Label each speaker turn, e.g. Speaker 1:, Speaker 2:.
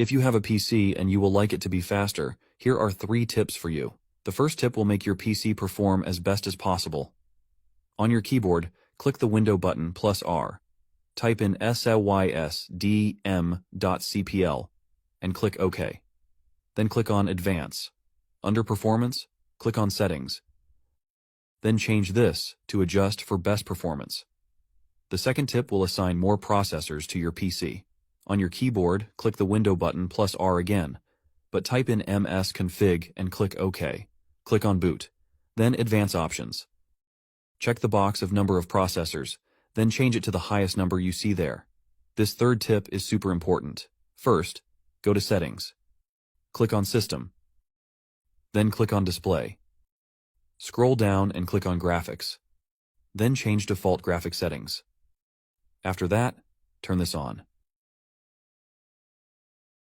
Speaker 1: If you have a PC and you will like it to be faster, here are 3 tips for you. The first tip will make your PC perform as best as possible. On your keyboard, click the Window button plus R. Type in sysdm.cpl and click OK. Then click on Advance. Under Performance, click on Settings. Then change this to Adjust for best performance. The second tip will assign more processors to your PC. On your keyboard, click the Window button plus R again, but type in msconfig and click OK. Click on Boot, then Advanced Options. Check the box of number of processors, then change it to the highest number you see there. This third tip is super important. First, go to Settings. Click on System. Then click on Display. Scroll down and click on Graphics. Then change default graphic settings. After that, turn this on.